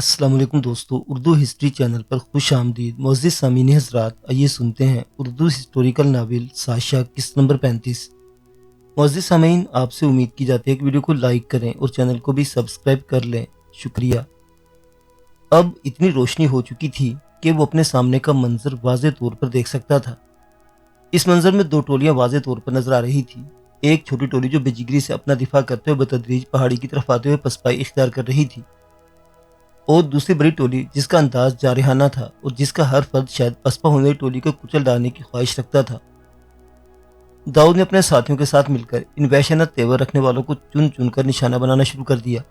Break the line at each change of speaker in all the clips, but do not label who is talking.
السلام علیکم دوستو، اردو ہسٹری چینل پر خوش آمدید۔ معزز سامعین حضرات، آئیے سنتے ہیں اردو ہسٹوریکل ناول ساشا قسط نمبر 35۔ معزز سامعین، آپ سے امید کی جاتی ہے کہ ویڈیو کو لائک کریں اور چینل کو بھی سبسکرائب کر لیں، شکریہ۔ اب اتنی روشنی ہو چکی تھی کہ وہ اپنے سامنے کا منظر واضح طور پر دیکھ سکتا تھا۔ اس منظر میں دو ٹولیاں واضح طور پر نظر آ رہی تھی۔ ایک چھوٹی ٹولی جو بے جگری سے اپنا دفاع کرتے ہوئے بتدریج پہاڑی کی طرف آتے ہوئے پسپائی اختیار کر رہی تھی، اور دوسری بڑی ٹولی جس کا انداز جارحانہ تھا اور جس کا ہر فرد شاید پسپا ہونے والی ٹولی کو کچل ڈالنے کی خواہش رکھتا تھا۔ داؤد نے اپنے ساتھیوں کے ساتھ مل کر ان وحشیانہ تیور رکھنے والوں کو چن چن کر نشانہ بنانا شروع کر دیا۔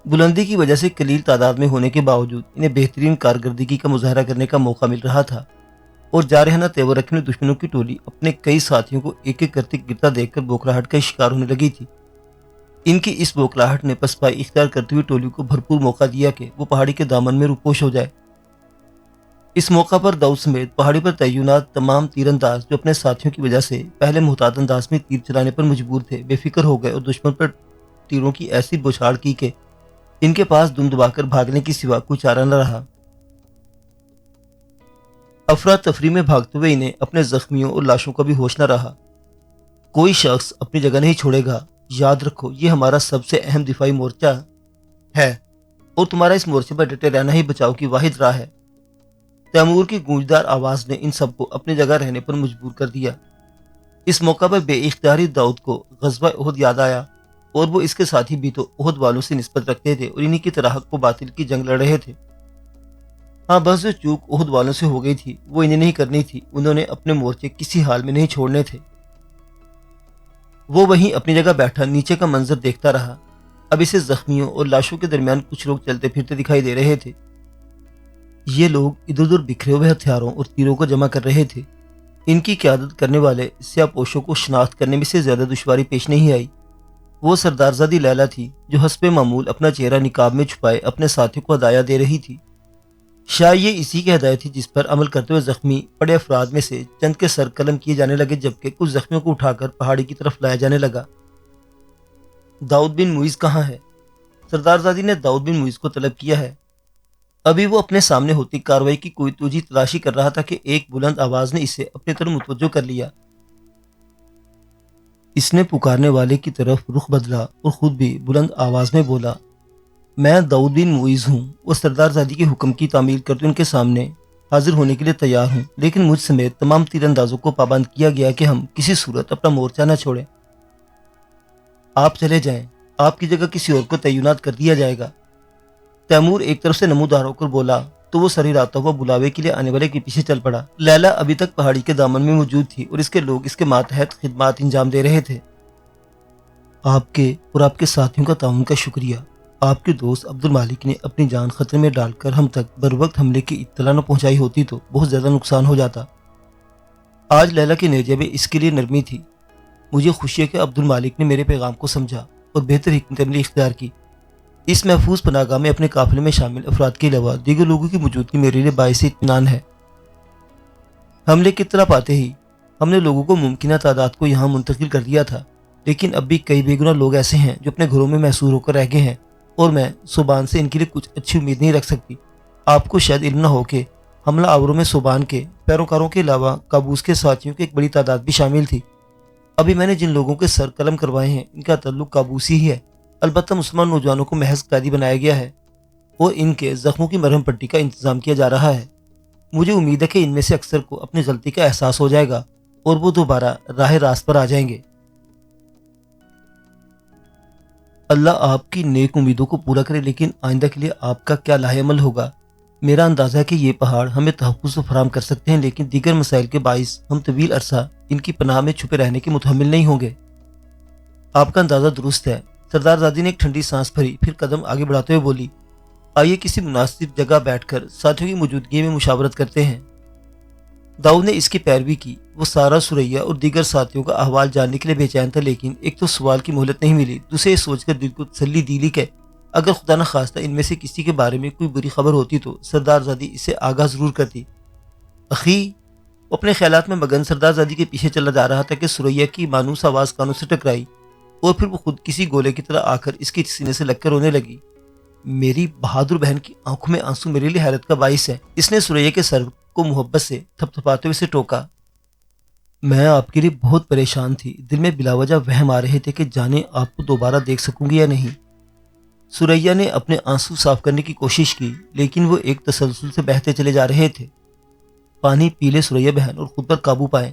بلندی کی وجہ سے قلیل تعداد میں ہونے کے باوجود انہیں بہترین کارکردگی کا مظاہرہ کرنے کا موقع مل رہا تھا، اور جارحانہ تیور رکھنے والے دشمنوں کی ٹولی اپنے کئی ساتھیوں کو ایک ایک کرتے گرتا دیکھ کر بوکھلاہٹ کا شکار ہونے لگی تھی۔ ان کی اس بوکھلاہٹ نے پسپائی اختیار کرتی ہوئی ٹولی کو بھرپور موقع دیا کہ وہ پہاڑی کے دامن میں روپوش ہو جائے۔ اس موقع پر داؤد سمیت پہاڑی پر تعینات تمام تیر انداز جو اپنے ساتھیوں کی وجہ سے پہلے محتاط انداز میں تیر چلانے پر مجبور تھے، بے فکر ہو گئے اور دشمن پر تیروں کی ایسی بوچھاڑ کی کہ ان کے پاس دم دبا کر بھاگنے کی سوا کوئی چارہ نہ رہا۔ افراتفری میں بھاگتے ہوئے انہیں اپنے زخمیوں اور لاشوں کا بھی ہوش نہ رہا۔ کوئی شخص اپنی جگہ نہیں چھوڑے گا، یاد رکھو یہ ہمارا سب سے اہم دفاعی مورچہ ہے اور تمہارا اس مورچے پر ڈٹے رہنا ہی بچاؤ کی واحد راہ ہے۔ تیمور کی گونجدار آواز نے ان سب کو اپنی جگہ رہنے پر مجبور کر دیا۔ اس موقع پر بے اختیاری داؤد کو غزوہ احد یاد آیا، اور وہ اس کے ساتھی بھی تو احد والوں سے نسبت رکھتے تھے اور انہی کی طرح حق و باطل کی جنگ لڑ رہے تھے۔ ہاں، بس جو چوک احد والوں سے ہو گئی تھی وہ انہیں نہیں کرنی تھی، انہوں نے اپنے مورچے کسی حال میں نہیں چھوڑنے تھے۔ وہ وہیں اپنی جگہ بیٹھا نیچے کا منظر دیکھتا رہا۔ اب اسے زخمیوں اور لاشوں کے درمیان کچھ لوگ چلتے پھرتے دکھائی دے رہے تھے۔ یہ لوگ ادھر ادھر بکھرے ہوئے ہتھیاروں اور تیروں کو جمع کر رہے تھے۔ ان کی قیادت کرنے والے سیاہ پوشوں کو شناخت کرنے میں سے زیادہ دشواری پیش نہیں آئی۔ وہ سردار زادی لیلا تھی جو حسب معمول اپنا چہرہ نقاب میں چھپائے اپنے ساتھیوں کو ہدایت دے رہی تھی۔ شاید یہ اسی کی ہدایت تھی جس پر عمل کرتے ہوئے زخمی پڑے افراد میں سے چند کے سر قلم کیے جانے لگے، جبکہ کچھ زخمیوں کو اٹھا کر پہاڑی کی طرف لایا جانے لگا۔ داؤد بن معیز کہاں ہے؟ سردار زادی نے داؤد بن معیز کو طلب کیا ہے۔ ابھی وہ اپنے سامنے ہوتی کارروائی کی کوئی توجہ تلاشی کر رہا تھا کہ ایک بلند آواز نے اسے اپنی طرف متوجہ کر لیا۔ اس نے پکارنے والے کی طرف رخ بدلا اور خود بھی بلند آواز میں بولا، میں داؤد بن معیز ہوں اور سردار زادی کے حکم کی تعمیل کرتے ان کے سامنے حاضر ہونے کے لیے تیار ہوں، لیکن مجھ سمیت تمام تیر اندازوں کو پابند کیا گیا کہ ہم کسی صورت اپنا مورچہ نہ چھوڑیں۔ آپ چلے جائیں، آپ کی جگہ کسی اور کو تعینات کر دیا جائے گا۔ تیمور ایک طرف سے نمودار ہو کر بولا تو وہ سر ہلاتا ہوا بلاوے کے لیے آنے والے کے پیچھے چل پڑا۔ لیلا ابھی تک پہاڑی کے دامن میں موجود تھی اور اس کے لوگ اس کے ماتحت خدمات انجام دے رہے تھے۔ آپ کے اور آپ کے ساتھیوں کا تعاون کا شکریہ۔ آپ کے دوست عبد المالک نے اپنی جان خطرے میں ڈال کر ہم تک بروقت حملے کی اطلاع نہ پہنچائی ہوتی تو بہت زیادہ نقصان ہو جاتا۔ آج لیلا کے نیزے میں اس کے لیے نرمی تھی۔ مجھے خوشی ہے کہ عبد المالک نے میرے پیغام کو سمجھا اور بہتر حکمت عملی اختیار کی۔ اس محفوظ پناہ گاہ میں اپنے قافلے میں شامل افراد کے علاوہ دیگر لوگوں کی موجودگی میرے لیے باعث اطمینان ہے۔ حملے کی اطلاع پاتے ہی ہم نے لوگوں کو ممکنہ تعداد کو یہاں منتقل کر دیا تھا، لیکن اب بھی کئی بے گناہ لوگ ایسے ہیں جو اپنے گھروں میں محصور ہو کر رہ گئے ہیں، اور میں صوبان سے ان کے لیے کچھ اچھی امید نہیں رکھ سکتی۔ آپ کو شاید علم نہ ہو کہ حملہ آوروں میں صوبان کے پیروکاروں کے علاوہ قابوس کے ساتھیوں کی ایک بڑی تعداد بھی شامل تھی۔ ابھی میں نے جن لوگوں کے سر قلم کروائے ہیں ان کا تعلق قابوسی ہی ہے، البتہ مسلمان نوجوانوں کو محض قیدی بنایا گیا ہے اور ان کے زخموں کی مرہم پٹی کا انتظام کیا جا رہا ہے۔ مجھے امید ہے کہ ان میں سے اکثر کو اپنی غلطی کا احساس ہو جائے گا اور وہ دوبارہ راہ راست پر آ جائیں گے۔ اللہ آپ کی نیک امیدوں کو پورا کرے، لیکن آئندہ کے لیے آپ کا کیا لاہ عمل ہوگا؟ میرا اندازہ ہے کہ یہ پہاڑ ہمیں تحفظ فراہم کر سکتے ہیں، لیکن دیگر مسائل کے باعث ہم طویل عرصہ ان کی پناہ میں چھپے رہنے کے متحمل نہیں ہوں گے۔ آپ کا اندازہ درست ہے۔ سردار زادی نے ایک ٹھنڈی سانس بھری، پھر قدم آگے بڑھاتے ہوئے بولی، آئیے کسی مناسب جگہ بیٹھ کر ساتھیوں کی موجودگی میں مشاورت کرتے ہیں۔ داؤد نے اس کی پیروی کی۔ وہ سارا، سریا اور دیگر ساتھیوں کا احوال جاننے کے لیے بے چین تھا، لیکن ایک تو سوال کی مہلت نہیں ملی، دوسرے یہ سوچ کر دل کو تسلی دی لی کہ اگر خدا نہ خواستہ ان میں سے کسی کے بارے میں کوئی بری خبر ہوتی تو سردار زادی اسے آگاہ ضرور کرتی۔ اخی، وہ اپنے خیالات میں مگن سردار زادی کے پیچھے چلا جا رہا تھا کہ سریا کی مانوس آواز کانوں سے ٹکرائی اور پھر وہ خود کسی گولے کی طرح آ کر اس کے سینے سے لگ کر رونے لگی۔ میری بہادر بہن کی آنکھوں میں آنسو میرے لیے حیرت کا باعث ہے۔ اس نے سوریا کے سر کو محبت سے تھپ تھپاتے ہوئے اسے ٹوکا۔ میں آپ کے لیے بہت پریشان تھی، دل میں بلا وجہ وہم آ رہے تھے کہ جانے آپ کو دوبارہ دیکھ سکوں گی یا نہیں۔ سوریا نے اپنے آنسو صاف کرنے کی کوشش کی، لیکن وہ ایک تسلسل سے بہتے چلے جا رہے تھے۔ پانی پی لے سوریا بہن اور خود پر قابو پائیں،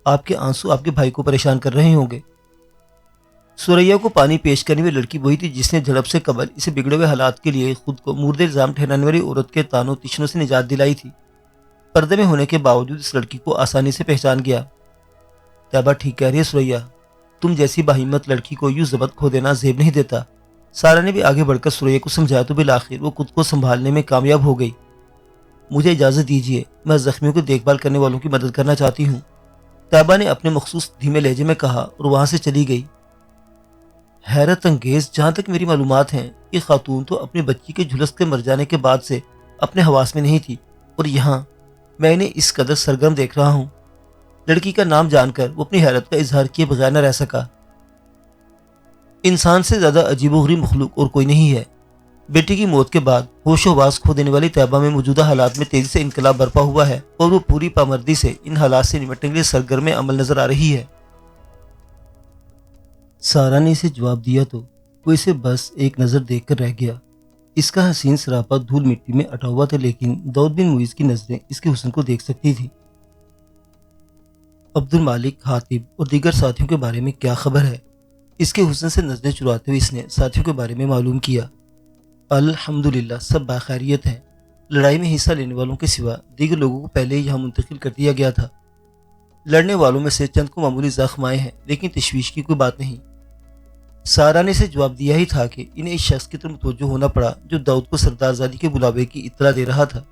آپ کے آنسو آپ کے بھائی کو پریشان کر رہے ہوں گے۔ سوریا کو پانی پیش کرنے میں لڑکی وہی تھی جس نے جھڑپ سے قبل اسے بگڑے ہوئے حالات کے لیے خود کو مورد الزام ٹھہرانے والی عورت کے تانوں تشنوں سے نجات دلائی تھی۔ پردے میں ہونے کے باوجود اس لڑکی کو آسانی سے پہچان گیا۔ طیبہ ٹھیک کہہ رہی ہے سوریا، تم جیسی باہمت لڑکی کو یوں ضبط کھو دینا زیب نہیں دیتا۔ سارا نے بھی آگے بڑھ کر سوریا کو سمجھایا تو بالآخر وہ خود کو سنبھالنے میں کامیاب ہو گئی۔ مجھے اجازت دیجیے، میں زخمیوں کی دیکھ بھال کرنے والوں کی مدد کرنا چاہتی ہوں، طیبہ نے اپنے مخصوص دھیمے لہجے میں کہا اور وہاں سے چلی گئی۔ حیرت انگیز، جہاں تک میری معلومات ہیں یہ خاتون تو اپنی بچی کے جھلس کے مر جانے کے بعد سے اپنے حواس میں نہیں تھی، اور یہاں میں انہیں اس قدر سرگرم دیکھ رہا ہوں۔ لڑکی کا نام جان کر وہ اپنی حیرت کا اظہار کیے بغیر نہ رہ سکا۔ انسان سے زیادہ عجیب و غریب مخلوق اور کوئی نہیں ہے۔ بیٹی کی موت کے بعد ہوش و حواس کھو دینے والی طیبہ میں موجودہ حالات میں تیزی سے انقلاب برپا ہوا ہے، اور وہ پوری پامردی سے ان حالات سے نمٹنے کے لیے سرگرم عمل نظر آ رہی ہے۔ سارا نے اسے جواب دیا تو وہ اسے بس ایک نظر دیکھ کر رہ گیا۔ اس کا حسین سراپا دھول مٹی میں اٹا ہوا تھا، لیکن داؤد بن معیز کی نظریں اس کے حسن کو دیکھ سکتی تھی۔ عبد المالک، حاتب اور دیگر ساتھیوں کے بارے میں کیا خبر ہے؟ اس کے حسن سے نظریں چراتے ہوئے اس نے ساتھیوں کے بارے میں معلوم کیا۔ الحمدللہ سب باخیریت ہیں، لڑائی میں حصہ لینے والوں کے سوا دیگر لوگوں کو پہلے ہی یہاں منتقل کر دیا گیا تھا۔ لڑنے والوں میں سے چند کو معمولی زخم آئے ہیں، لیکن تشویش کی کوئی بات نہیں۔ سارا نے اسے جواب دیا ہی تھا کہ انہیں اس شخص کی طرف متوجہ ہونا پڑا جو داؤد کو سردار زادی کے بلاوے کی اطلاع دے رہا تھا۔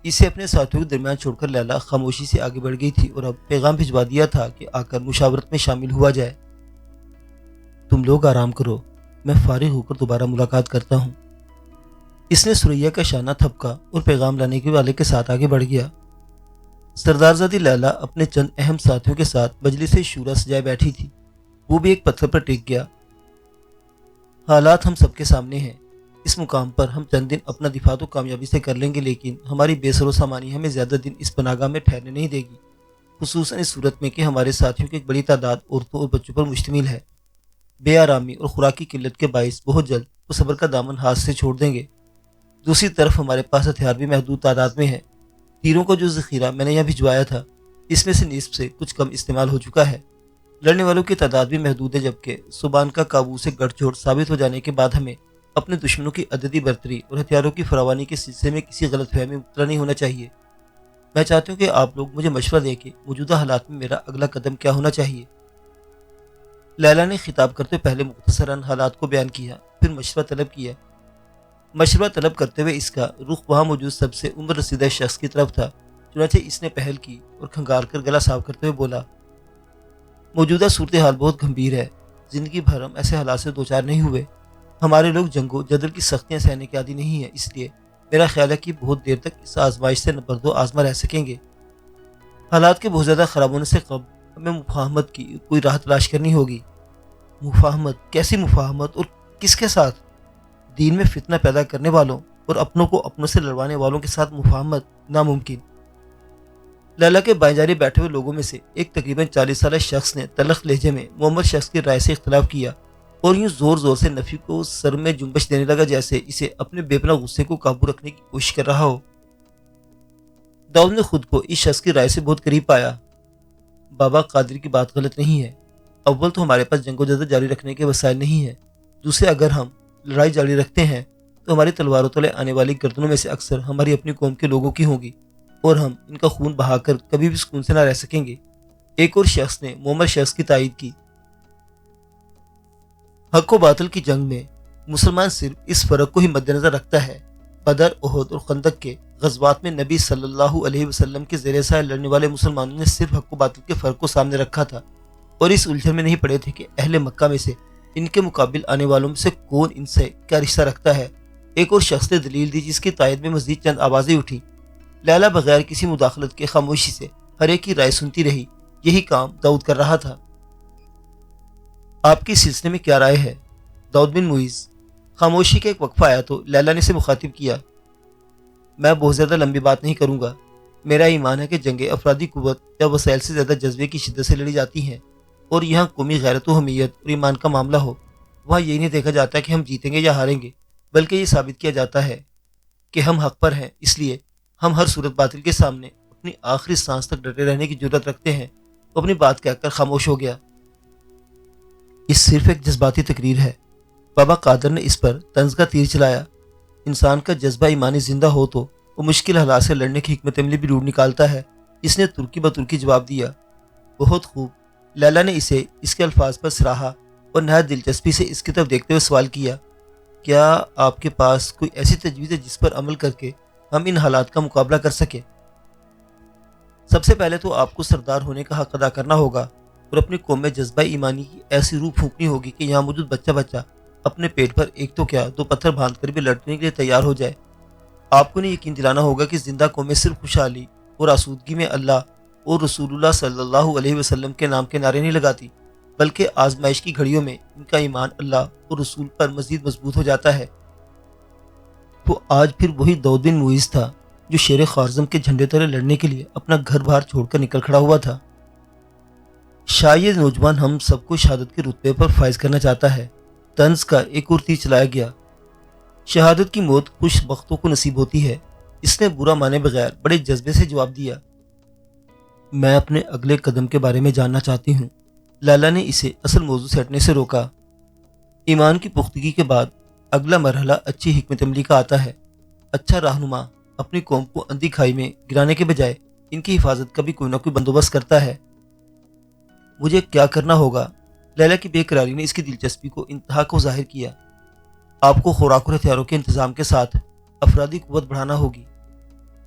اسے اپنے ساتھیوں کے درمیان چھوڑ کر لیلا خاموشی سے آگے بڑھ گئی تھی اور اب پیغام بھجوا دیا تھا کہ آ کر مشاورت میں شامل ہوا جائے۔ تم لوگ آرام کرو، میں فارغ ہو کر دوبارہ ملاقات کرتا ہوں۔ اس نے سوریا کا شانہ تھپکا اور پیغام لانے کے والے کے ساتھ آگے بڑھ گیا۔ سردار زادی لیلا اپنے چند اہم ساتھیوں کے ساتھ مجلس شورا سجائے بیٹھی تھی۔ وہ بھی ایک پتھر پر ٹک گیا۔ حالات ہم سب کے سامنے ہیں، اس مقام پر ہم چند دن اپنا دفاع تو کامیابی سے کر لیں گے، لیکن ہماری بے سر و سامانی ہمیں زیادہ دن اس پناہگاہ میں ٹھہرنے نہیں دے گی، خصوصاً اس صورت میں کہ ہمارے ساتھیوں کی ایک بڑی تعداد عورتوں اور بچوں پر مشتمل ہے۔ بے آرامی اور خوراک کی قلت کے باعث بہت جلد وہ صبر کا دامن ہاتھ سے چھوڑ دیں گے۔ دوسری طرف ہمارے پاس ہتھیار بھی محدود تعداد میں ہے۔ تیروں کا جو ذخیرہ میں نے یہاں بھجوایا تھا اس میں سے نصف سے کچھ کم استعمال ہو چکا ہے۔ لڑنے والوں کی تعداد بھی محدود ہے، جبکہ سبان کا قابو سے گڑھ جوڑ ثابت ہو جانے کے بعد ہمیں اپنے دشمنوں کی عددی برتری اور ہتھیاروں کی فراوانی کے سلسلے میں کسی غلط فہمی میں مبتلا نہیں ہونا چاہیے۔ میں چاہتی ہوں کہ آپ لوگ مجھے مشورہ دیں کہ موجودہ حالات میں میرا اگلا قدم کیا ہونا چاہیے۔ لیلا نے خطاب کرتے پہلے مختصراً حالات کو بیان کیا، پھر مشورہ طلب کیا۔ مشورہ طلب کرتے ہوئے اس کا رخ وہاں موجود سب سے عمر رسیدہ شخص کی طرف تھا، چنانچہ اس نے پہل کی اور کھنگال کر گلا صاف کرتے ہوئے بولا، موجودہ صورتحال بہت گمبھیر ہے۔ زندگی بھر ہم ایسے حالات سے دوچار نہیں ہوئے۔ ہمارے لوگ جنگ و جدل کی سختیاں سہنے کے عادی نہیں ہیں، اس لیے میرا خیال ہے کہ بہت دیر تک اس آزمائش سے نبرد و آزما رہ سکیں گے۔ حالات کے بہت زیادہ خراب ہونے سے قبل ہمیں مفاہمت کی کوئی راہ تلاش کرنی ہوگی۔ مفاہمت؟ کیسی مفاہمت اور کس کے ساتھ؟ دین میں فتنہ پیدا کرنے والوں اور اپنوں کو اپنوں سے لڑوانے والوں کے ساتھ مفاہمت ناممکن۔ لیلا کے بائیں جانب بیٹھے ہوئے لوگوں میں سے ایک تقریباً 40 سالہ شخص نے تلخ لہجے میں محمد شخص کی رائے سے اختلاف کیا اور یوں زور زور سے نفی کو سر میں جنبش دینے لگا جیسے اسے اپنے بے پناہ غصے کو قابو رکھنے کی کوشش کر رہا ہو۔ داؤد نے خود کو اس شخص کی رائے سے بہت قریب پایا۔ بابا قادری کی بات غلط نہیں ہے۔ اول تو ہمارے پاس جنگ و جدل جاری رکھنے کے وسائل نہیں ہیں، دوسرے اگر ہم لڑائی جاری رکھتے ہیں تو ہماری تلواروں تلے آنے والی گردنوں میں سے اکثر ہماری اپنی قوم کے لوگوں کی ہوں گی اور ہم ان کا خون بہا کر کبھی بھی سکون سے نہ رہ سکیں گے۔ ایک اور شخص نے محمد شخص کی تائید کی۔ حق و باطل کی جنگ میں مسلمان صرف اس فرق کو ہی مد نظر رکھتا ہے، بدر، احد اور خندق کے غزوات میں نبی صلی اللہ علیہ وسلم کے زیر سایہ لڑنے والے مسلمانوں نے صرف حق و باطل کے فرق کو سامنے رکھا تھا اور اس الجھن میں نہیں پڑے تھے کہ اہل مکہ میں سے ان کے مقابل آنے والوں میں سے کون ان سے کیا رشتہ رکھتا ہے۔ ایک اور شخص نے دلیل دی جس کی تائید میں مزید چند آوازیں اٹھیں۔ لیلا بغیر کسی مداخلت کے خاموشی سے ہر ایک کی رائے سنتی رہی۔ یہی کام داؤد کر رہا تھا۔ آپ کی سلسلے میں کیا رائے ہے؟ داؤد بن معیز، خاموشی کا ایک وقفہ آیا تو لیلا نے اسے مخاطب کیا، میں بہت زیادہ لمبی بات نہیں کروں گا۔ میرا ایمان ہے کہ جنگیں افرادی قوت یا وسائل سے زیادہ جذبے کی شدت سے لڑی جاتی ہیں، اور یہاں قومی غیرت و حمیت اور ایمان کا معاملہ ہو، وہاں یہ نہیں دیکھا جاتا کہ ہم جیتیں گے یا ہاریں گے، بلکہ یہ ثابت کیا جاتا ہے کہ ہم حق پر ہیں۔ اس لیے ہم ہر صورت باطل کے سامنے اپنی آخری سانس تک ڈٹے رہنے کی جرت رکھتے ہیں۔ وہ اپنی بات کہہ کر خاموش ہو گیا۔ اس صرف ایک جذباتی تقریر ہے۔ بابا قادر نے اس پر طنز کا تیر چلایا۔ انسان کا جذبہ ایمانی زندہ ہو تو وہ مشکل حالات سے لڑنے کی حکمت عملی بھی ڈھونڈ نکالتا ہے۔ اس نے ترکی بترکی جواب دیا۔ بہت خوب۔ لیلا نے اسے اس کے الفاظ پر سراہا اور نہایت دلچسپی سے اس کی طرف دیکھتے ہوئے سوال کیا، کیا آپ کے پاس کوئی ایسی تجویز ہے جس پر عمل کر کے ہم ان حالات کا مقابلہ کر سکیں؟ سب سے پہلے تو آپ کو سردار ہونے کا حق ادا کرنا ہوگا اور اپنی قوم میں جذبہ ایمانی کی ایسی روح پھونکنی ہوگی کہ یہاں موجود بچہ بچہ اپنے پیٹ پر ایک تو کیا دو پتھر باندھ کر بھی لڑنے کے لیے تیار ہو جائے۔ آپ کو نہیں یقین دلانا ہوگا کہ زندہ قومیں صرف خوشحالی اور آسودگی میں اللہ اور رسول اللہ صلی اللہ علیہ وسلم کے نام کے نعرے نہیں لگاتی، بلکہ آزمائش کی گھڑیوں میں ان کا ایمان اللہ اور رسول پر مزید مضبوط ہو جاتا ہے۔ وہ آج پھر وہی داؤد بن معیز تھا جو شیر خوارزم کے جھنڈے تلے لڑنے کے لیے اپنا گھر بار چھوڑ کر نکل کھڑا ہوا تھا۔ شاید نوجوان ہم سب کو شہادت کے رتبے پر فائز کرنا چاہتا ہے۔ طنز کا ایک اور تیر چلایا گیا۔ شہادت کی موت خوش بختوں کو نصیب ہوتی ہے۔ اس نے برا مانے بغیر بڑے جذبے سے جواب دیا۔ میں اپنے اگلے قدم کے بارے میں جاننا چاہتی ہوں۔ لالا نے اسے اصل موضوع سے ہٹنے سے روکا۔ ایمان کی پختگی کے بعد اگلا مرحلہ اچھی حکمت عملی کا آتا ہے۔ اچھا رہنما اپنی قوم کو اندھی کھائی میں گرانے کے بجائے ان کی حفاظت کا بھی کوئی نہ کوئی بندوبست کرتا ہے۔ مجھے کیا کرنا ہوگا؟ لیلا کی بے قراری نے اس کی دلچسپی کو انتہا کو ظاہر کیا۔ آپ کو خوراک اور ہتھیاروں کے انتظام کے ساتھ افرادی قوت بڑھانا ہوگی،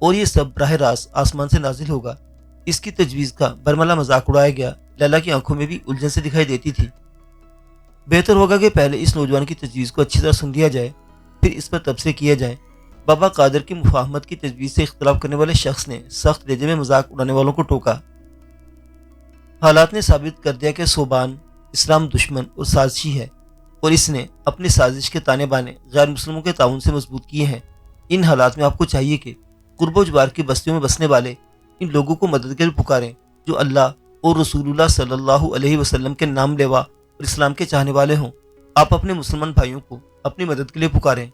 اور یہ سب براہ راست آسمان سے نازل ہوگا۔ اس کی تجویز کا برملا مذاق اڑایا گیا۔ لیلا کی آنکھوں میں بھی الجھن سے دکھائی دیتی تھی۔ بہتر ہوگا کہ پہلے اس نوجوان کی تجویز کو اچھی طرح سن لیا جائے، پھر اس پر تبصرے کیے جائیں۔ بابا قادر کی مفاہمت کی تجویز سے اختلاف کرنے والے شخص نے سخت لہجے میں مذاق اڑانے والوں کو ٹوکا۔ حالات نے ثابت کر دیا کہ صوبان اسلام دشمن اور سازشی ہے، اور اس نے اپنی سازش کے تانے بانے غیر مسلموں کے تعاون سے مضبوط کیے ہیں۔ ان حالات میں آپ کو چاہیے کہ قرب و جوار کی بستیوں میں بسنے والے ان لوگوں کو مدد کے لیے پکاریں جو اللہ اور رسول اللہ صلی اللہ علیہ وسلم کے نام لیوا اور اسلام کے چاہنے والے ہوں۔ آپ اپنے مسلمان بھائیوں کو اپنی مدد کے لیے پکاریں۔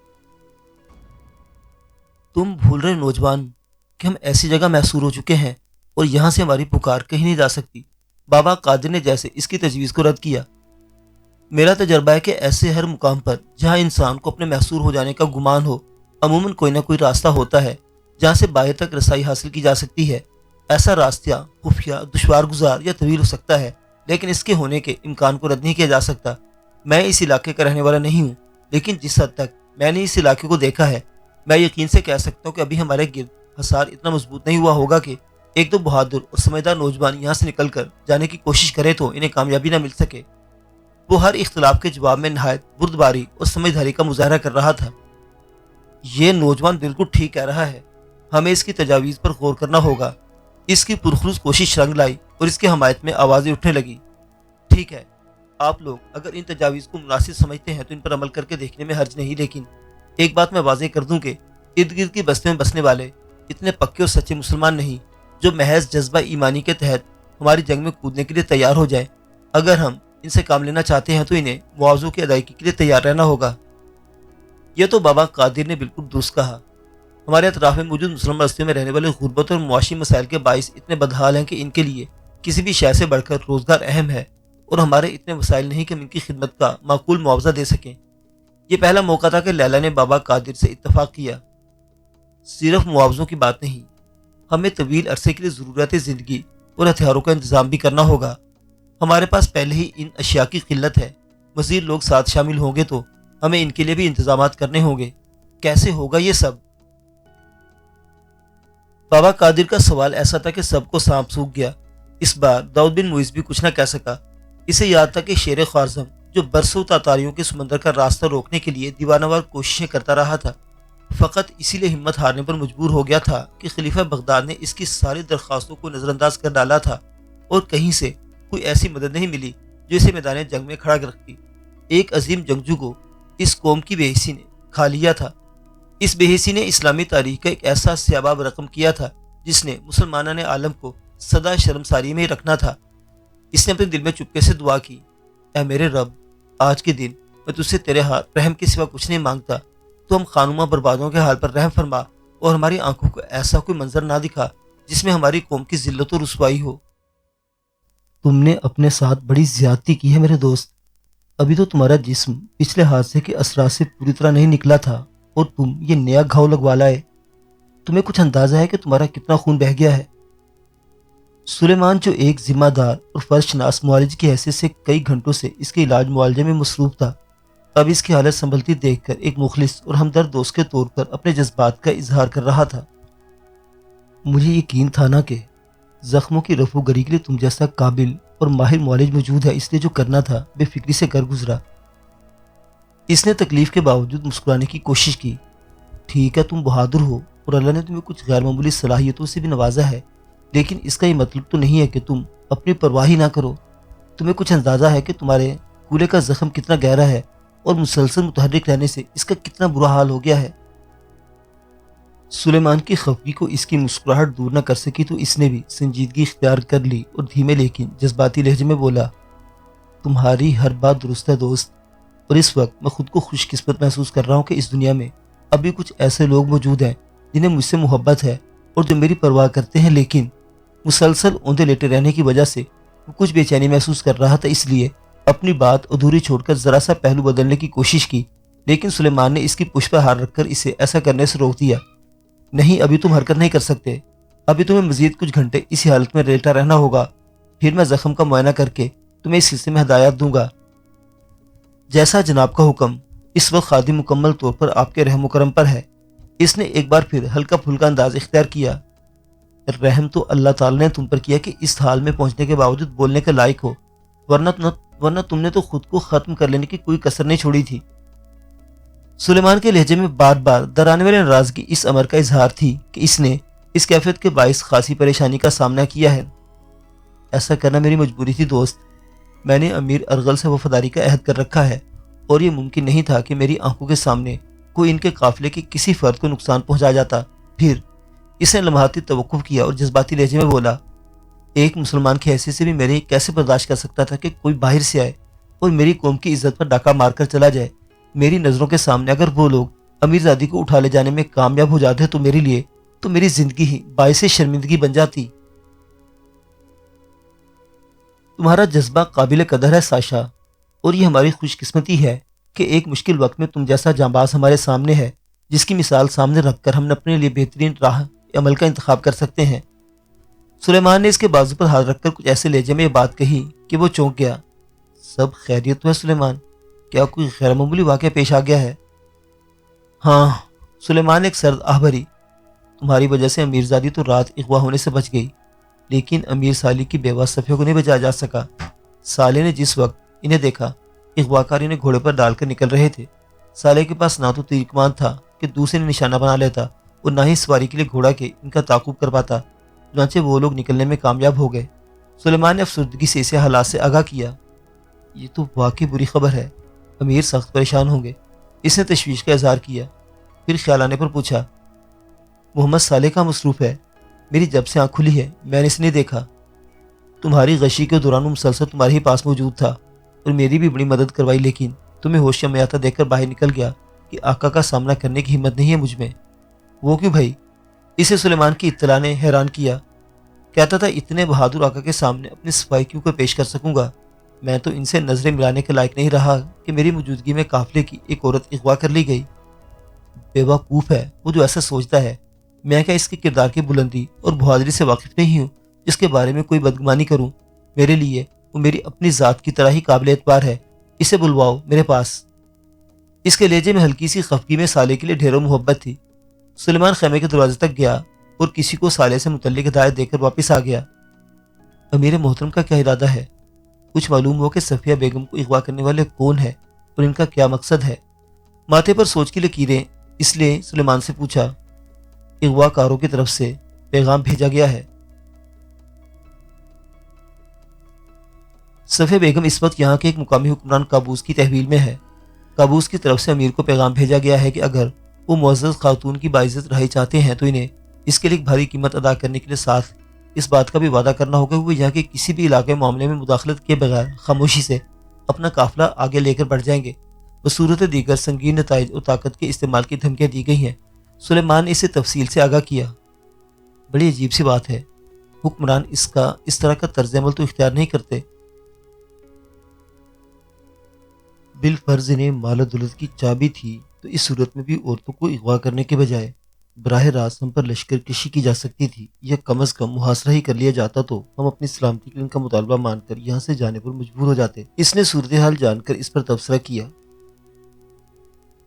تم بھول رہے نوجوان کہ ہم ایسی جگہ محصور ہو چکے ہیں اور یہاں سے ہماری پکار کہیں نہیں جا سکتی۔ بابا قادر نے جیسے اس کی تجویز کو رد کیا۔ میرا تجربہ ہے کہ ایسے ہر مقام پر جہاں انسان کو اپنے محصور ہو جانے کا گمان ہو، عموماً کوئی نہ کوئی راستہ ہوتا ہے جہاں سے باہر تک رسائی حاصل کی جا سکتی ہے۔ ایسا راستہ خفیہ، دشوار گزار یا طویل ہو سکتا ہے، لیکن اس کے ہونے کے امکان کو رد نہیں کیا جا سکتا۔ میں اس علاقے کا رہنے والا نہیں ہوں، لیکن جس حد تک میں نے اس علاقے کو دیکھا ہے، میں یقین سے کہہ سکتا ہوں کہ ابھی ہمارے گرد حصار اتنا مضبوط نہیں ہوا ہوگا کہ ایک دو بہادر اور سمجھدار نوجوان یہاں سے نکل کر جانے کی کوشش کرے تو انہیں کامیابی نہ مل سکے۔ وہ ہر اختلاف کے جواب میں نہایت بردباری اور سمجھداری کا مظاہرہ کر رہا تھا۔ یہ نوجوان بالکل ٹھیک کہہ رہا ہے، ہمیں اس کی تجاویز پر غور کرنا ہوگا۔ اس کی پرخلوص کوشش رنگ لائی اور اس کی حمایت میں آوازیں اٹھنے لگی۔ ٹھیک ہے، آپ لوگ اگر ان تجاویز کو مناسب سمجھتے ہیں تو ان پر عمل کر کے دیکھنے میں حرج نہیں، لیکن ایک بات میں واضح کر دوں کہ ارد گرد کی بستیوں میں بسنے والے اتنے پکے اور سچے مسلمان نہیں جو محض جذبہ ایمانی کے تحت ہماری جنگ میں کودنے کے لیے تیار ہو جائیں۔ اگر ہم ان سے کام لینا چاہتے ہیں تو انہیں معاوضوں کی ادائیگی کے لیے تیار رہنا ہوگا۔ یہ تو بابا قادر نے بالکل درست کہا۔ ہمارے اطراف میں موجود مسلم بستیوں میں رہنے والے غربت اور معاشی مسائل کے باعث اتنے بدحال ہیں کہ ان کے لیے کسی بھی شے سے بڑھ کر روزگار اہم ہے، اور ہمارے اتنے وسائل نہیں کہ ہم ان کی خدمت کا معقول معاوضہ دے سکیں۔ یہ پہلا موقع تھا کہ لیلا نے بابا قادر سے اتفاق کیا۔ صرف معاوضوں کی بات نہیں، ہمیں طویل عرصے کے لیے ضرورت زندگی اور ہتھیاروں کا انتظام بھی کرنا ہوگا۔ ہمارے پاس پہلے ہی ان اشیاء کی قلت ہے، مزید لوگ ساتھ شامل ہوں گے تو ہمیں ان کے لیے بھی انتظامات کرنے ہوں گے۔ کیسے ہوگا یہ سب؟ بابا قادر کا سوال ایسا تھا کہ سب کو سانپ سوکھ گیا۔ اس بار داؤد بن معیز بھی کچھ نہ کہہ سکا۔ اسے یاد تھا کہ شیر خوارزم جو برسوں تاتاریوں کے سمندر کا راستہ روکنے کے لیے دیوانہ وار کوششیں کرتا رہا تھا، فقط اسی لیے ہمت ہارنے پر مجبور ہو گیا تھا کہ خلیفہ بغداد نے اس کی ساری درخواستوں کو نظر انداز کر ڈالا تھا، اور کہیں سے کوئی ایسی مدد نہیں ملی جو اسے میدان جنگ میں کھڑا رکھتی۔ ایک عظیم جنگجو کو اس قوم کی بے حسی نے کھا لیا تھا۔ اس بے حسی نے اسلامی تاریخ کا ایک ایسا سیاباب رقم کیا تھا جس نے مسلمانان عالم کو سدا شرمساری میں ہی رکھنا تھا۔ اس نے اپنے دل میں چپکے سے دعا کی، اے میرے رب، آج کے دن میں تجھ سے تیرے رحم کے سوا کچھ نہیں مانگتا۔ تو ہم خانوما بربادوں کے حال پر رحم فرما اور ہماری آنکھوں کو ایسا کوئی منظر نہ دکھا جس میں ہماری قوم کی ذلت و رسوائی ہو۔ تم نے اپنے ساتھ بڑی زیادتی کی ہے میرے دوست۔ ابھی تو تمہارا جسم پچھلے حادثے کے اثرات سے پوری طرح نہیں نکلا تھا اور تم یہ نیا گھاؤ لگوا لائے۔ تمہیں کچھ اندازہ ہے کہ تمہارا کتنا خون بہہ گیا ہے؟ سلیمان جو ایک ذمہ دار اور فرض شناس معالج کی حیثیت سے کئی گھنٹوں سے اس کے علاج معالجے میں مصروف تھا، اب اس کی حالت سنبھلتی دیکھ کر ایک مخلص اور ہمدرد دوست کے طور پر اپنے جذبات کا اظہار کر رہا تھا۔ مجھے یقین تھا نا کہ زخموں کی رفع گری کے لیے تم جیسا قابل اور ماہر معالج موجود ہے، اس لیے جو کرنا تھا بے فکری سے کر گزرا۔ اس نے تکلیف کے باوجود مسکرانے کی کوشش کی۔ ٹھیک ہے، تم بہادر ہو اور اللہ نے تمہیں کچھ غیر معمولی صلاحیتوں سے بھی نوازا ہے، لیکن اس کا یہ مطلب تو نہیں ہے کہ تم اپنی پرواہ ہی نہ کرو۔ تمہیں کچھ اندازہ ہے کہ تمہارے کولے کا زخم کتنا گہرا ہے اور مسلسل متحرک رہنے سے اس کا کتنا برا حال ہو گیا ہے۔ سلیمان کی خفگی کو اس کی مسکراہٹ دور نہ کر سکی تو اس نے بھی سنجیدگی اختیار کر لی اور دھیمے لیکن جذباتی لہجے میں بولا، تمہاری ہر بات درست ہے دوست، اور اس وقت میں خود کو خوش قسمت محسوس کر رہا ہوں کہ اس دنیا میں ابھی کچھ ایسے لوگ موجود ہیں جنہیں مجھ سے محبت ہے اور جو میری پرواہ کرتے ہیں، لیکن مسلسل اوندے لیٹے رہنے کی وجہ سے وہ کچھ بے چینی محسوس کر رہا تھا، اس لیے اپنی بات ادھوری چھوڑ کر ذرا سا پہلو بدلنے کی کوشش کی، لیکن سلیمان نے اس کی پشت پر ہاتھ رکھ کر اسے ایسا کرنے سے روک دیا۔ نہیں، ابھی تم حرکت نہیں کر سکتے، ابھی تمہیں مزید کچھ گھنٹے اسی حالت میں لیٹا رہنا ہوگا، پھر میں زخم کا معائنہ کر کے تمہیں اس حصے میں ہدایات دوں گا۔ جیسا جناب کا حکم، اس وقت خادم مکمل طور پر آپ کے رحم و کرم پر ہے۔ اس نے ایک بار پھر ہلکا پھلکا انداز اختیار کیا۔ رحم تو اللہ تعالی نے تم پر کیا کہ اس حال میں پہنچنے کے باوجود بولنے کے لائق ہو، ورنہ تم نے تو خود کو ختم کر لینے کی کوئی کسر نہیں چھوڑی تھی۔ سلیمان کے لہجے میں بار بار ڈرانے والی ناراضگی اس امر کا اظہار تھی کہ اس نے اس کیفیت کے باعث خاصی پریشانی کا سامنا کیا ہے۔ ایسا کرنا میری مجبوری تھی دوست، میں نے امیر ارغل سے وفاداری کا عہد کر رکھا ہے اور یہ ممکن نہیں تھا کہ میری آنکھوں کے سامنے کوئی ان کے قافلے کے کسی فرد کو نقصان پہنچا جاتا۔ پھر اس نے لمحاتی توقف کیا اور جذباتی لہجے میں بولا، ایک مسلمان کی حیثیت سے بھی میں نے کیسے برداشت کر سکتا تھا کہ کوئی باہر سے آئے اور میری قوم کی عزت پر ڈاکہ مار کر چلا جائے۔ میری نظروں کے سامنے اگر وہ لوگ امیر زادی کو اٹھا لے جانے میں کامیاب ہو جاتے تو میرے لیے تو میری زندگی ہی باعث شرمندگی بن جاتی۔ تمہارا جذبہ قابل قدر ہے ساشا، اور یہ ہماری خوش قسمتی ہے کہ ایک مشکل وقت میں تم جیسا جانباز ہمارے سامنے ہے، جس کی مثال سامنے رکھ کر ہم اپنے لیے بہترین راہ عمل کا انتخاب کر سکتے ہیں۔ سلیمان نے اس کے بازو پر ہاتھ رکھ کر کچھ ایسے لہجے میں یہ بات کہی کہ وہ چونک گیا۔ سب خیریت تو ہے سلیمان؟ کیا کوئی غیر معمولی واقعہ پیش آ گیا ہے؟ ہاں، سلیمان ایک سرد آہ بھری، تمہاری وجہ سے امیر زادی تو رات اغوا ہونے سے بچ گئی، لیکن امیر سالی کی بیوہ صفیہ کو نہیں بچایا جا سکا۔ سالے نے جس وقت انہیں دیکھا، اغوا کار انہیں گھوڑے پر ڈال کر نکل رہے تھے۔ سالے کے پاس نہ تو تیر کمان تھا کہ دوسرے نے نشانہ بنا لیتا اور نہ ہی سواری کے لیے گھوڑا کے ان کا تعاقب کر پاتا، چنانچہ وہ لوگ نکلنے میں کامیاب ہو گئے۔ سلیمان نے افسردگی سے اسے حالات سے آگاہ کیا۔ یہ تو واقعی بری خبر ہے، امیر سخت پریشان ہوں گے۔ اس نے تشویش کا اظہار کیا، پھر خیال آنے پر پوچھا، محمد صالح کا مصروف ہے؟ میری جب سے آنکھ کھلی ہے میں نے اسے نہیں دیکھا۔ تمہاری غشی کے دوران وہ مسلسل تمہارے ہی پاس موجود تھا اور میری بھی بڑی مدد کروائی، لیکن تمہیں ہوش میاتا دیکھ کر باہر نکل گیا کہ آقا کا سامنا کرنے کی ہمت نہیں ہے مجھ میں۔ وہ کیوں بھائی؟ اسے سلیمان کی اطلاع نے حیران کیا۔ کہتا تھا اتنے بہادر آقا کے سامنے اپنی صفائی کیوں کر پیش کر سکوں گا؟ میں تو ان سے نظریں ملانے کے لائق نہیں رہا کہ میری موجودگی میں قافلے کی ایک عورت اغوا کر لی گئی۔ بیوقوف ہے وہ جو ایسا سوچتا ہے، میں کیا اس کے کردار کی بلندی اور بہادری سے واقف نہیں ہوں جس کے بارے میں کوئی بدگمانی کروں؟ میرے لیے وہ میری اپنی ذات کی طرح ہی قابل اعتبار ہے، اسے بلواؤ میرے پاس۔ اس کے لہجے میں ہلکی سی خفگی میں سالے کے لیے ڈھیروں محبت تھی۔ سلیمان خیمے کے دروازے تک گیا اور کسی کو سالے سے متعلق ہدایت دے کر واپس آ گیا۔ امیر محترم کا کیا ارادہ ہے؟ کچھ معلوم ہو کہ صفیہ بیگم کو اغوا کرنے والے کون ہیں اور ان کا کیا مقصد ہے؟ ماتھے پر سوچ کی لکیریں، اس لیے سلیمان سے پوچھا۔ اغوا کاروں کی طرف سے پیغام بھیجا گیا ہے۔ صفیہ بیگم اس وقت یہاں کے ایک مقامی حکمران قابوس کی تحویل میں ہے۔ کابوس کی طرف سے امیر کو پیغام بھیجا گیا ہے کہ اگر وہ معزز خاتون کی باعزت رہائی چاہتے ہیں تو انہیں اس کے لیے ایک بھاری قیمت ادا کرنے کے لیے ساتھ اس بات کا بھی وعدہ کرنا ہوگا کہ وہ یہاں کے کسی بھی علاقے معاملے میں مداخلت کے بغیر خاموشی سے اپنا قافلہ آگے لے کر بڑھ جائیں گے۔ بصورت دیگر سنگین نتائج اور طاقت کے استعمال کی دھمکیاں دی گئی ہیں۔ سلیمان نے اسے تفصیل سے آگاہ کیا۔ بڑی عجیب سی بات ہے، حکمران اس طرح کا طرز عمل تو اختیار نہیں کرتے۔ بالفرض انہیں مال و دولت کی چابی تھی تو اس صورت میں بھی عورتوں کو اغوا کرنے کے بجائے براہ راست ہم پر لشکر کشی کی جا سکتی تھی، یا کم از کم محاصرہ ہی کر لیا جاتا تو ہم اپنی سلامتی کے لیے ان کا مطالبہ مان کر یہاں سے جانے پر مجبور ہو جاتے۔ اس نے صورتحال جان کر اس پر تبصرہ کیا۔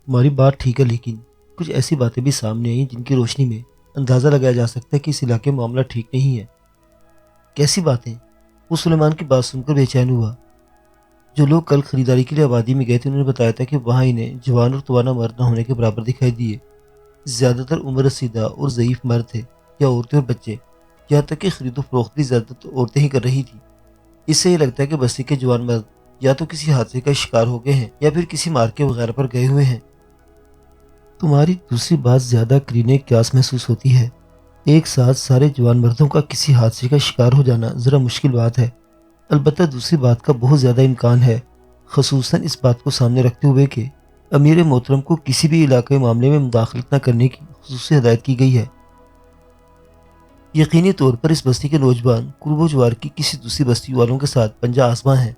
تمہاری بات ٹھیک ہے، لیکن کچھ ایسی باتیں بھی سامنے آئیں جن کی روشنی میں اندازہ لگایا جا سکتا ہے کہ اس علاقے میں معاملہ ٹھیک نہیں ہے۔ کیسی باتیں؟ وہ سلیمان کی بات سن کر بے چین ہوا۔ جو لوگ کل خریداری کے لیے آبادی میں گئے تھے انہوں نے بتایا تھا کہ وہاں انہیں جوان اور توانا مرد نہ ہونے کے برابر دکھائی دیے۔ زیادہ تر عمر رسیدہ اور ضعیف مرد تھے، یا عورتیں اور بچے، یہاں تک کہ خرید و فروخت بھی زیادہ تر عورتیں ہی کر رہی تھیں۔ اس سے یہ لگتا ہے کہ بستی کے جوان مرد یا تو کسی حادثے کا شکار ہو گئے ہیں یا پھر کسی مارکے وغیرہ پر گئے ہوئے ہیں۔ تمہاری دوسری بات زیادہ قرینہ قیاس محسوس ہوتی ہے۔ ایک ساتھ سارے جوان مردوں کا کسی حادثے کا شکار ہو جانا ذرا مشکل بات ہے۔ البتہ دوسری بات کا بہت زیادہ امکان ہے، خصوصاً اس بات کو سامنے رکھتے ہوئے کہ امیر محترم کو کسی بھی علاقائی معاملے میں مداخلت نہ کرنے کی خصوصی ہدایت کی گئی ہے۔ یقینی طور پر اس بستی کے نوجوان قرب و جوار کی کسی دوسری بستی والوں کے ساتھ پنجہ آزما ہیں،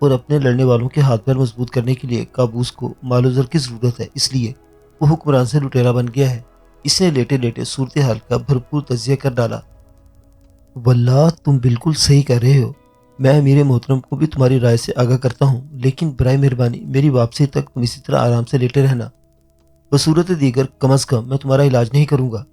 اور اپنے لڑنے والوں کے ہاتھ پیر مضبوط کرنے کے لیے کابوس کو مال و زر کی ضرورت ہے، اس لیے وہ حکمران سے لٹیرا بن گیا ہے۔ اس نے لیٹے لیٹے صورتحال کا بھرپور تجزیہ کر ڈالا۔ واللہ تم بالکل صحیح کہہ رہے ہو، میں امیر محترم کو بھی تمہاری رائے سے آگاہ کرتا ہوں، لیکن برائے مہربانی میری واپسی تک تم اسی طرح آرام سے لیٹے رہنا۔ بصورت دیگر کم از کم میں تمہارا علاج نہیں کروں گا۔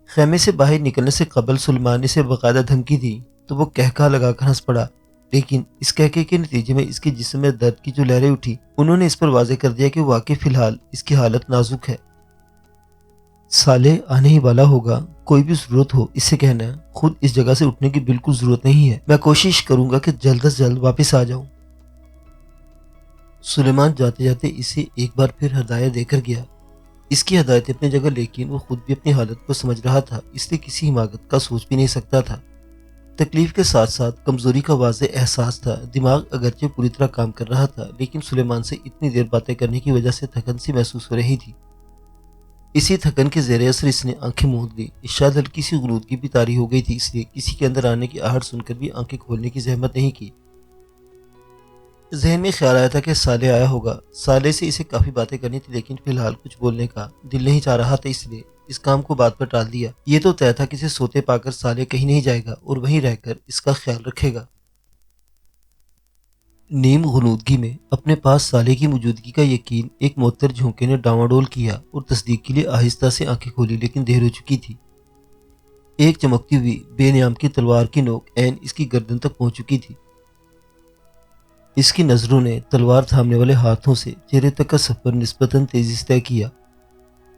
خیمے سے باہر نکلنے سے قبل سلیمان نے اسے باقاعدہ دھمکی دی تو وہ کہکہا لگا کر ہنس پڑا، لیکن اس کہکے کے نتیجے میں اس کے جسم میں درد کی جو لہریں اٹھی انہوں نے اس پر واضح کر دیا کہ واقعی فی الحال اس کی حالت نازک ہے۔ سالے آنے ہی والا ہوگا، کوئی بھی ضرورت ہو اس سے کہنا ہے، خود اس جگہ سے اٹھنے کی بالکل ضرورت نہیں ہے، میں کوشش کروں گا کہ جلد از جلد واپس آ جاؤں۔ سلیمان جاتے جاتے اسے ایک بار پھر ہدایت دے کر گیا۔ اس کی ہدایت اپنی جگہ، لیکن وہ خود بھی اپنی حالت کو سمجھ رہا تھا، اس لیے کسی حماقت کا سوچ بھی نہیں سکتا تھا۔ تکلیف کے ساتھ ساتھ کمزوری کا واضح احساس تھا۔ دماغ اگرچہ پوری طرح کام کر رہا تھا، لیکن سلیمان سے اتنی دیر باتیں کرنے کی وجہ سے تھکن سی محسوس ہو رہی تھی۔ اسی تھکن کے زیر اثر اس نے آنکھیں موند لی۔ شاید ہلکی سی غنودگی بھی طاری ہو گئی تھی، اس لیے کسی کے اندر آنے کی آہٹ سن کر بھی آنکھیں کھولنے کی زحمت نہیں کی۔ ذہن میں خیال آیا تھا کہ صالح آیا ہوگا۔ صالح سے اسے کافی باتیں کرنی تھی، لیکن فی الحال کچھ بولنے کا دل نہیں چاہ رہا تھا، اس لیے اس کام کو بعد پر ٹال دیا۔ یہ تو طے تھا کہ اسے سوتے پا کر صالح کہیں نہیں جائے گا اور وہیں رہ کر اس کا خیال رکھے گا۔ نیم غنودگی میں اپنے پاس صالح کی موجودگی کا یقین ایک معطر جھونکے نے ڈاواڈول کیا اور تصدیق کے لیے آہستہ سے آنکھیں کھولی، لیکن دیر ہو چکی تھی۔ ایک چمکتی ہوئی بے نیام کی تلوار کی نوک عین اس کی گردن تک پہنچ چکی تھی۔ اس کی نظروں نے تلوار تھامنے والے ہاتھوں سے چہرے تک کا سفر نسبتاً تیزی سے طے کیا،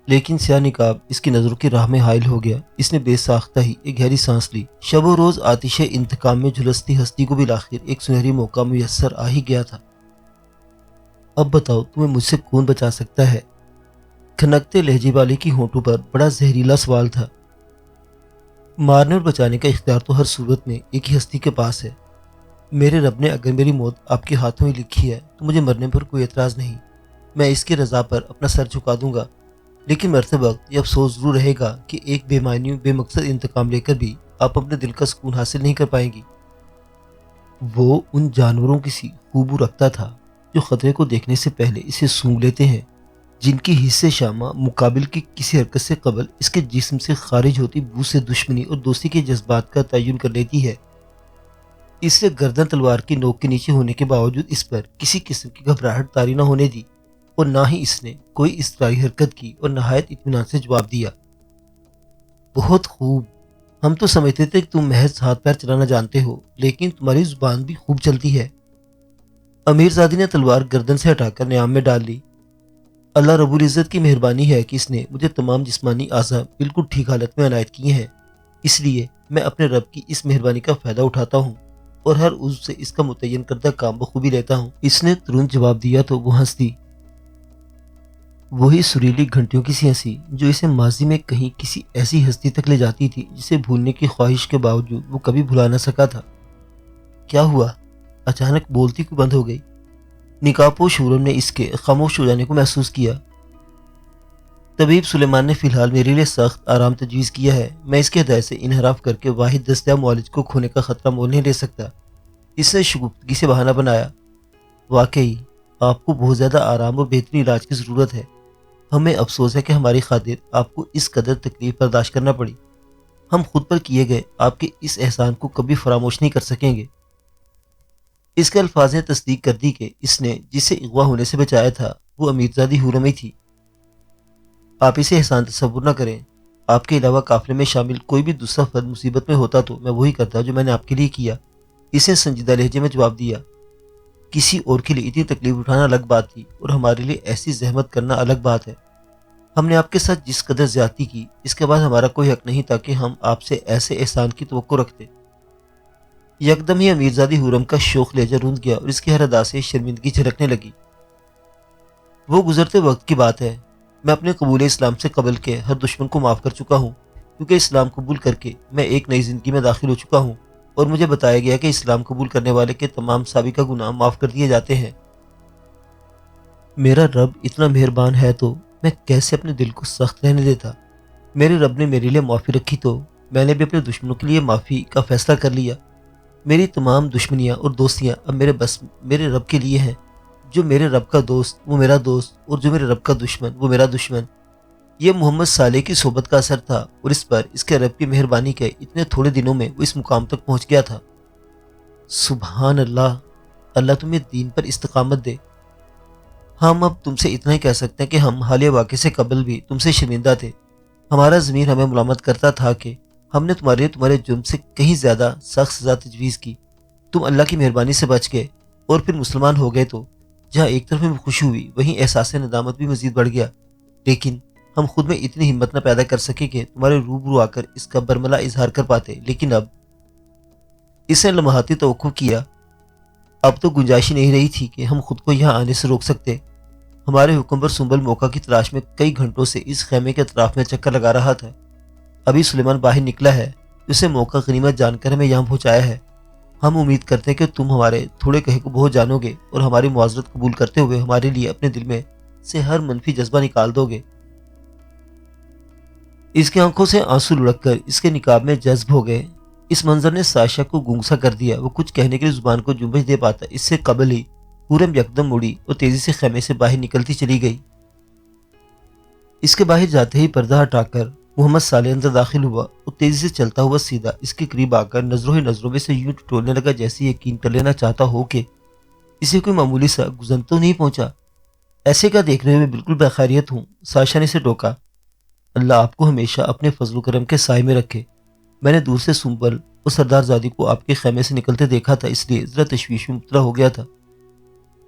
لیکن سیاہ نقاب اس کی نظروں کی راہ میں حائل ہو گیا۔ اس نے بے ساختہ ہی ایک گہری سانس لی۔ شب و روز آتش انتقام میں جھلستی ہستی کو بھی بالآخر ایک سنہری موقع میسر آ ہی گیا تھا۔ اب بتاؤ تمہیں مجھ سے کون بچا سکتا ہے؟ کھنکتے لہجے والے کی ہونٹوں پر بڑا زہریلا سوال تھا۔ مارنے اور بچانے کا اختیار تو ہر صورت میں ایک ہی ہستی کے پاس ہے۔ میرے رب نے اگر میری موت آپ کے ہاتھوں ہی لکھی ہے تو مجھے مرنے پر کوئی اعتراض نہیں، میں اس کی رضا پر اپنا سر جھکا دوں گا، لیکن مرتے وقت یہ افسوس ضرور رہے گا کہ ایک بے معنی بے مقصد انتقام لے کر بھی آپ اپنے دل کا سکون حاصل نہیں کر پائیں گی۔ وہ ان جانوروں کی سی خوبو رکھتا تھا جو خطرے کو دیکھنے سے پہلے اسے سونگھ لیتے ہیں، جن کی حصے شامہ مقابل کی کسی حرکت سے قبل اس کے جسم سے خارج ہوتی بو سے دشمنی اور دوستی کے جذبات کا تعین کر لیتی ہے۔ اس نے گردن تلوار کی نوک کے نیچے ہونے کے باوجود اس پر کسی قسم کی گھبراہٹ طاری نہ ہونے دی، اور نہ ہی اس نے کوئی اضطراری حرکت کی، اور نہایت اطمینان سے جواب دیا۔ بہت خوب، ہم تو سمجھتے تھے کہ تم محض ہاتھ پیر چلانا جانتے ہو، لیکن تمہاری زبان بھی خوب چلتی ہے۔ امیر زادی نے تلوار گردن سے ہٹا کر نیام میں ڈال لی۔ اللہ رب العزت کی مہربانی ہے کہ اس نے مجھے تمام جسمانی اعضاء بالکل ٹھیک حالت میں عنایت کیے ہیں، اس لیے میں اپنے رب کی اس مہربانی کا فائدہ اٹھاتا ہوں اور ہر عضو سے اس کا متعین کردہ کام بخوبی لیتا ہوں۔ اس نے ترنت جواب دیا تو وہ ہنس دی۔ وہی سریلی گھنٹیوں کی سی ہنسی جو اسے ماضی میں کہیں کسی ایسی ہستی تک لے جاتی تھی جسے بھولنے کی خواہش کے باوجود وہ کبھی بھلا نہ سکا تھا۔ کیا ہوا؟ اچانک بولتی کیوں بند ہو گئی؟ نقابپوش حورم نے اس کے خاموش ہو جانے کو محسوس کیا۔ طبیب سلیمان نے فی الحال میرے لیے سخت آرام تجویز کیا ہے، میں اس کے ہدایت سے انحراف کر کے واحد دستیاب معالج کو کھونے کا خطرہ مول نہیں لے سکتا۔ اس نے شگفتگی سے بہانہ بنایا۔ واقعی آپ کو بہت زیادہ آرام اور بہترین علاج کی ضرورت ہے۔ ہمیں افسوس ہے کہ ہماری خاطر آپ کو اس قدر تکلیف برداشت کرنا پڑی۔ ہم خود پر کیے گئے آپ کے اس احسان کو کبھی فراموش نہیں کر سکیں گے۔ اس کے الفاظ نے تصدیق کر دی کہ اس نے جسے اغوا ہونے سے بچایا تھا وہ امیرزادی حورم ہی تھی۔ آپ اسے احسان تصور نہ کریں۔ آپ کے علاوہ قافلے میں شامل کوئی بھی دوسرا فرد مصیبت میں ہوتا تو میں وہی کرتا جو میں نے آپ کے لیے کیا۔ اس نے سنجیدہ لہجے میں جواب دیا۔ کسی اور کے لیے اتنی تکلیف اٹھانا الگ بات تھی اور ہمارے لیے ایسی زحمت کرنا الگ بات ہے۔ ہم نے آپ کے ساتھ جس قدر زیادتی کی اس کے بعد ہمارا کوئی حق نہیں تھا کہ ہم آپ سے ایسے احسان کی توقع رکھتے۔ یکدم ہی امیرزادی حورم کا شوخ لہجہ روند گیا اور اس کی ہر ادا سے شرمندگی جھلکنے لگی۔ وہ گزرتے وقت کی بات ہے۔ میں اپنے قبول اسلام سے قبل کے ہر دشمن کو معاف کر چکا ہوں، کیونکہ اسلام قبول کر کے میں ایک نئی زندگی میں داخل ہو چکا ہوں اور مجھے بتایا گیا کہ اسلام قبول کرنے والے کے تمام سابقہ گناہ معاف کر دیے جاتے ہیں۔ میرا رب اتنا مہربان ہے تو میں کیسے اپنے دل کو سخت رہنے دیتا؟ میرے رب نے میرے لیے معافی رکھی تو میں نے بھی اپنے دشمنوں کے لیے معافی کا فیصلہ کر لیا۔ میری تمام دشمنیاں اور دوستیاں اب میرے رب کے لیے ہیں۔ جو میرے رب کا دوست وہ میرا دوست اور جو میرے رب کا دشمن وہ میرا دشمن۔ یہ محمد صالح کی صحبت کا اثر تھا اور اس پر اس کے رب کی مہربانی کے اتنے تھوڑے دنوں میں وہ اس مقام تک پہنچ گیا تھا۔ سبحان اللہ، اللہ تمہیں دین پر استقامت دے۔ ہم اب تم سے اتنا ہی کہہ سکتے ہیں کہ ہم حالیہ واقعے سے قبل بھی تم سے شرمندہ تھے۔ ہمارا ضمیر ہمیں ملامت کرتا تھا کہ ہم نے تمہارے جرم سے کہیں زیادہ سخت سزا تجویز کی۔ تم اللہ کی مہربانی سے بچ گئے اور پھر مسلمان ہو گئے تو جہاں ایک طرف میں خوشی ہوئی وہیں احساس ندامت بھی مزید بڑھ گیا۔ لیکن ہم خود میں اتنی ہمت نہ پیدا کر سکے کہ تمہارے روبرو آ کر اس کا برملا اظہار کر پاتے۔ لیکن اب اس نے لمحاتی توقف کیا۔ اب تو گنجائش ہی نہیں رہی تھی کہ ہم خود کو یہاں آنے سے روک سکتے۔ ہمارے حکم پر سنبل موقع کی تلاش میں کئی گھنٹوں سے اس خیمے کے اطراف میں چکر لگا رہا تھا۔ ابھی سلیمان باہر نکلا ہے، اسے موقع غنیمت جان کر ہمیں یہاں پہنچایا ہے۔ ہم امید کرتے ہیں کہ تم ہمارے تھوڑے کہے کو بہت جانو گے اور ہماری معذرت قبول کرتے ہوئے ہمارے لیے اپنے دل میں سے ہر منفی جذبہ نکال دو گے۔ اس کی آنکھوں سے آنسو لڑک کر اس کے نقاب میں جذب ہو گئے۔ اس منظر نے ساشا کو گونگسا کر دیا۔ وہ کچھ کہنے کے لیے زبان کو جنبش دے پاتا اس سے قبل ہی حورم یکدم مڑی اور تیزی سے خیمے سے باہر نکلتی چلی گئی۔ اس کے باہر جاتے ہی پردہ ہٹا کر محمد صالح اندر داخل ہوا اور تیزی سے چلتا ہوا سیدھا اس کے قریب آ کر نظروں ہی نظروں میں سے یوں ٹٹولنے لگا جیسے یقین کر لینا چاہتا ہو کہ اسے کوئی معمولی سا گزن تو نہیں پہنچا۔ ایسے کا دیکھنے میں بالکل بخیریت ہوں، ساشا نے اسے ٹوکا۔ اللہ آپ کو ہمیشہ اپنے فضل و کرم کے سائے میں رکھے۔ میں نے دور سے سنبل اور سردار زادی کو آپ کے خیمے سے نکلتے دیکھا تھا، اس لیے ذرا تشویش میں مبتلا ہو گیا تھا۔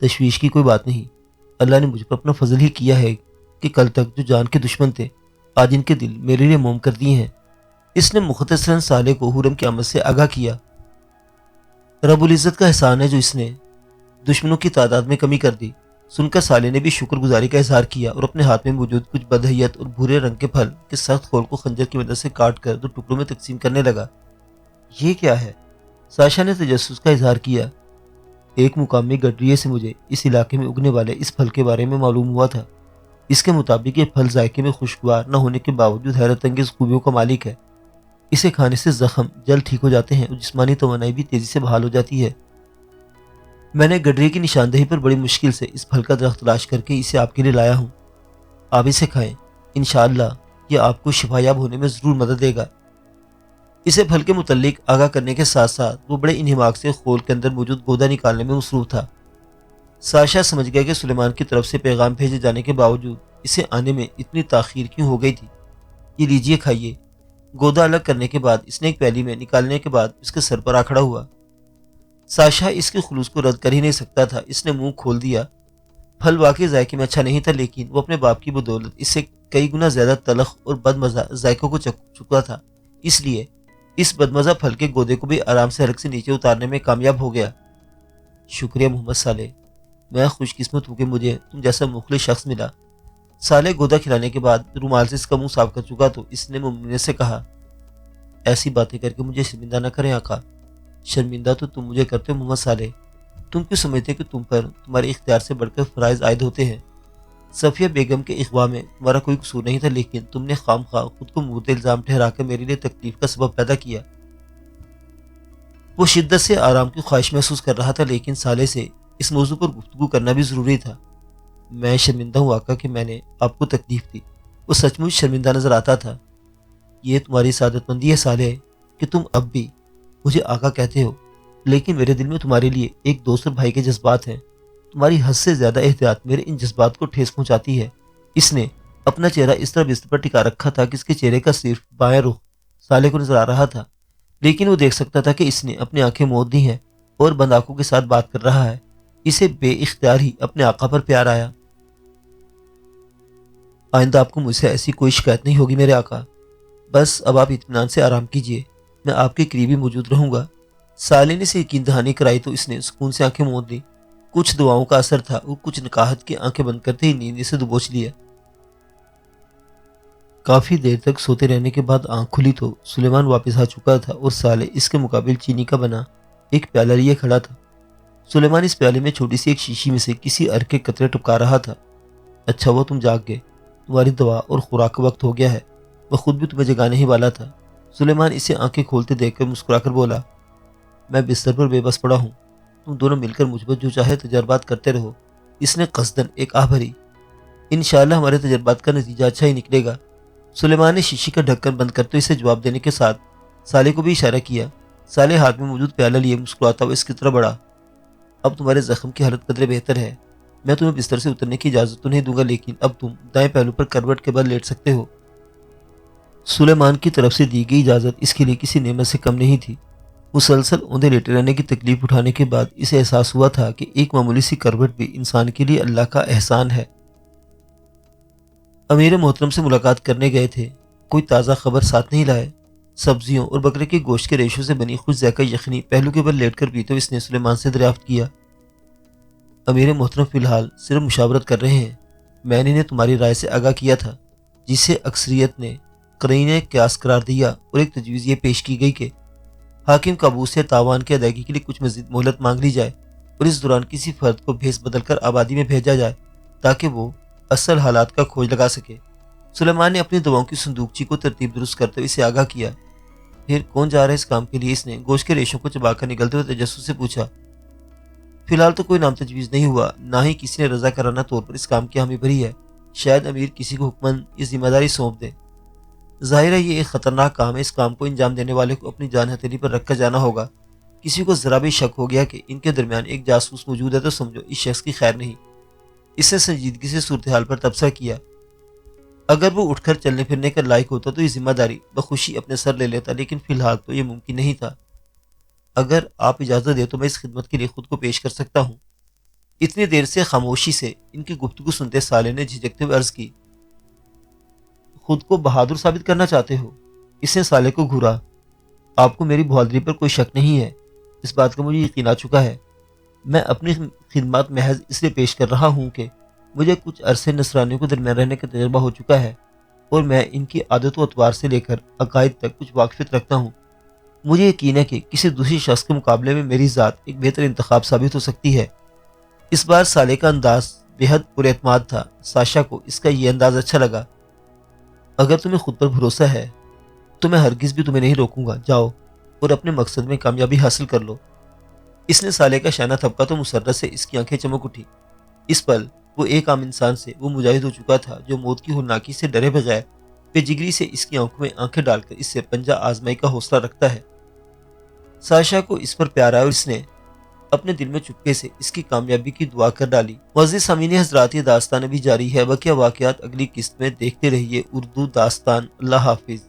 تشویش کی کوئی بات نہیں، اللہ نے مجھ پر اپنا فضل ہی کیا ہے کہ کل تک جو جان کے دشمن تھے آج ان کے دل میرے لیے موم کر دیے ہیں۔ اس نے مختصراً صالح کو حورم کی آمد سے آگاہ کیا۔ رب العزت کا احسان ہے جو اس نے دشمنوں کی تعداد میں کمی کر دی۔ سن کر صالح نے بھی شکر گزاری کا اظہار کیا اور اپنے ہاتھ میں موجود کچھ بدحیت اور بھورے رنگ کے پھل کے سخت خول کو خنجر کی مدد سے کاٹ کر دو ٹکڑوں میں تقسیم کرنے لگا۔ یہ کیا ہے؟ ساشا نے تجسس کا اظہار کیا۔ ایک مقامی گڈریے سے مجھے اس علاقے میں اگنے والے اس پھل کے بارے میں معلوم ہوا تھا۔ اس کے مطابق یہ پھل ذائقے میں خوشگوار نہ ہونے کے باوجود حیرت انگیز خوبیوں کا مالک ہے۔ اسے کھانے سے زخم جلد ٹھیک ہو جاتے ہیں اور جسمانی توانائی بھی تیزی سے بحال ہو جاتی ہے۔ میں نے گڈریے کی نشاندہی پر بڑی مشکل سے اس پھل کا درخت تلاش کر کے اسے آپ کے لیے لایا ہوں۔ آپ اسے کھائیں، انشاءاللہ یہ آپ کو شفایاب ہونے میں ضرور مدد دے گا۔ اسے پھل کے متعلق آگاہ کرنے کے ساتھ ساتھ وہ بڑے انہماک سے خول کے اندر موجود گودا نکالنے میں مصروف تھا۔ ساشا سمجھ گیا کہ سلیمان کی طرف سے پیغام بھیجے جانے کے باوجود اسے آنے میں اتنی تاخیر کیوں ہو گئی تھی۔ یہ لیجئے کھائیے۔ گودا الگ کرنے کے بعد اس نے ایک پیالی میں نکالنے کے بعد اس کے سر پر آ کھڑا ہوا۔ ساشا اس کے خلوص کو رد کر ہی نہیں سکتا تھا، اس نے منہ کھول دیا۔ پھل واقعی ذائقے میں اچھا نہیں تھا، لیکن وہ اپنے باپ کی بدولت اس سے کئی گنا زیادہ تلخ اور بدمزہ ذائقوں کو چکھ چکا تھا، اس لیے اس بدمزہ پھل کے گودے کو بھی آرام سے حلق سے نیچے اتارنے میں کامیاب ہو گیا۔ شکریہ محمد صالح، میں خوش قسمت ہوں کہ مجھے تم جیسا مخلص شخص ملا۔ صالح گودا کھلانے کے بعد رومال سے اس کا منہ صاف کر چکا تو اس نے ممنونیت سے کہا، ایسی باتیں کر کے مجھے شرمندہ نہ کریں آقا۔ شرمندہ تو تم مجھے کرتے ہو محمد صالح۔ تم کیوں سمجھتے کہ تم پر تمہارے اختیار سے بڑھ کر فرائض عائد ہوتے ہیں؟ صفیہ بیگم کے اغوا میں تمہارا کوئی قصور نہیں تھا، لیکن تم نے خام خواہ خود کو مورد الزام ٹھہرا کر میرے لیے تکلیف کا سبب پیدا کیا۔ وہ شدت سے آرام کی خواہش محسوس کر رہا تھا، لیکن صالح سے اس موضوع پر گفتگو کرنا بھی ضروری تھا۔ میں شرمندہ ہوں آقا کہ میں نے آپ کو تکلیف دی۔ وہ سچ مچ شرمندہ نظر آتا تھا۔ یہ تمہاری سعادت مندی ہے صالح کہ تم اب بھی مجھے آقا کہتے ہو، لیکن میرے دل میں تمہارے لیے ایک دوست اور بھائی کے جذبات ہیں۔ تمہاری حد سے زیادہ احتیاط میرے ان جذبات کو ٹھیس پہنچاتی ہے۔ اس نے اپنا چہرہ اس طرح بستر پر ٹکا رکھا تھا کہ اس کے چہرے کا صرف بائیں رخ صالح کو نظر آ رہا تھا، لیکن وہ دیکھ سکتا تھا کہ اس نے اپنی آنکھیں موڑ دی ہیں اور بند آنکھوں کے ساتھ بات کر رہا ہے۔ اسے بے اختیار ہی اپنے آقا پر پیار آیا۔ آئندہ آپ کو مجھ سے ایسی کوئی شکایت نہیں ہوگی میرے آقا۔ بس اب آپ اطمینان سے آرام کیجیے، میں آپ کے قریب ہی موجود رہوں گا۔ صالح نے اسے یقین دہانی کرائی تو اس نے سکون سے آنکھیں موند لی۔ کچھ دعاؤں کا اثر تھا، وہ کچھ نکاہت کی آنکھیں بند کرتے ہی نیند سے دبوچ لیا۔ کافی دیر تک سوتے رہنے کے بعد آنکھ کھلی تو سلیمان واپس آ چکا تھا اور صالح اس کے مقابل چینی کا بنا ایک پیالہ لیے کھڑا تھا۔ سلیمان اس پیالے میں چھوٹی سی ایک شیشی میں سے کسی عرق کے قطرے ٹپکا رہا تھا۔ اچھا وہ تم جاگ گئے، تمہاری دوا اور خوراک کا وقت ہو گیا ہے، وہ خود بھی تمہیں جگانے ہی والا تھا۔ سلیمان اسے آنکھیں کھولتے دیکھ کر مسکرا کر بولا، میں بستر پر بے بس پڑا ہوں، تم دونوں مل کر مجھ پر جو چاہے تجربات کرتے رہو۔ اس نے قصدن ایک آہ بھری۔ انشاءاللہ ہمارے تجربات کا نتیجہ اچھا ہی نکلے گا۔ سلیمان نے شیشی کا ڈھکن بند کرتے اسے جواب دینے کے ساتھ صالح کو بھی اشارہ کیا۔ صالح ہاتھ میں موجود پیالہ لیے مسکراتا ہوا اس کی طرف بڑھا۔ اب تمہارے زخم کی حالت قدرے بہتر ہے، میں تمہیں بستر سے اترنے کی اجازت تو نہیں دوں گا، لیکن اب تم دائیں پہلو پر کروٹ کے بعد لیٹ سکتے ہو۔ سلیمان کی طرف سے دی گئی اجازت اس کے لیے کسی نعمت سے کم نہیں تھی۔ مسلسل اوندے لیٹے رہنے کی تکلیف اٹھانے کے بعد اسے احساس ہوا تھا کہ ایک معمولی سی کروٹ بھی انسان کے لیے اللہ کا احسان ہے۔ امیر محترم سے ملاقات کرنے گئے تھے، کوئی تازہ خبر ساتھ نہیں لائے۔ سبزیوں اور بکرے کے گوشت کے ریشوں سے بنی خوش ذائقہ یخنی پہلو کے بل لیٹ کر پیتے اس نے سلیمان سے دریافت کیا، امیر محترم فی الحال صرف مشاورت کر رہے ہیں، میں نے انہیں تمہاری رائے سے آگاہ کیا تھا، جسے اکثریت نے قرینہ قیاس قرار دیا، اور ایک تجویز یہ پیش کی گئی کہ حاکم قابوس سے تاوان کی ادائیگی کے لیے کچھ مزید مہلت مانگ لی جائے اور اس دوران کسی فرد کو بھیس بدل کر آبادی میں بھیجا جائے تاکہ وہ اصل حالات کا کھوج لگا سکے۔ سلیمان نے اپنی دواؤں کی صندوقچی کو ترتیب درست کرتے ہوئے اسے آگاہ کیا۔ پھر کون جا رہا ہے اس کام کے لیے؟ اس نے گوشت کے ریشوں کو چبا کر نگلتے ہوئے تجسس سے پوچھا۔ فی الحال تو کوئی نام تجویز نہیں ہوا، نہ ہی کسی نے رضا کرانہ طور پر اس کام کی حامی بھری ہے، شاید امیر کسی کو حکماً یہ ذمہ داری سونپ دے۔ ظاہر ہے یہ ایک خطرناک کام ہے، اس کام کو انجام دینے والے کو اپنی جان ہتھیلی پر رکھ کر جانا ہوگا۔ کسی کو ذرا بھی شک ہو گیا کہ ان کے درمیان ایک جاسوس موجود ہے تو سمجھو اس شخص کی خیر نہیں۔ اس نے سنجیدگی سے صورتحال پر تبصرہ کیا۔ اگر وہ اٹھ کر چلنے پھرنے کا لائق ہوتا تو یہ ذمہ داری بخوشی اپنے سر لے لیتا، لیکن فی الحال تو یہ ممکن نہیں تھا۔ اگر آپ اجازت دیں تو میں اس خدمت کے لیے خود کو پیش کر سکتا ہوں۔ اتنی دیر سے خاموشی سے ان کی گفتگو سنتے صالح نے جھجکتے ہوئے عرض کی، خود کو بہادر ثابت کرنا چاہتے ہو؟ اس نے صالح کو گھورا۔ آپ کو میری بہادری پر کوئی شک نہیں ہے، اس بات کا مجھے یقین آ چکا ہے۔ میں اپنی خدمات محض اس لیے پیش کر رہا ہوں کہ مجھے کچھ عرصے نصرانیوں کے درمیان رہنے کا تجربہ ہو چکا ہے اور میں ان کی عادت و اطوار سے لے کر عقائد تک کچھ واقفیت رکھتا ہوں۔ مجھے یقین ہے کہ کسی دوسری شخص کے مقابلے میں میری ذات ایک بہتر انتخاب ثابت ہو سکتی ہے۔ اس بار صالح کا انداز بے حد پر اعتماد تھا۔ ساشا کو اس کا یہ انداز اچھا لگا۔ اگر تمہیں خود پر بھروسہ ہے تو میں ہرگز بھی تمہیں نہیں روکوں گا، جاؤ اور اپنے مقصد میں کامیابی حاصل کر لو۔ اس نے صالح کا شانہ تھپکا تو مسرت سے اس کی آنکھیں چمک اٹھی۔ اس پل وہ ایک عام انسان سے وہ مجاہد ہو چکا تھا جو موت کی ہولناکی سے ڈرے بغیر بے جگری سے اس کی آنکھوں میں آنکھیں ڈال کر اس سے پنجہ آزمائی کا حوصلہ رکھتا ہے۔ ساشا کو اس پر پیار آیا اور اس نے اپنے دل میں چپکے سے اس کی کامیابی کی دعا کر ڈالی۔ معزز سامعین حضرات، یہ داستان ابھی جاری ہے، بقیہ واقعات اگلی قسط میں دیکھتے رہیے۔ اردو داستان۔ اللہ حافظ۔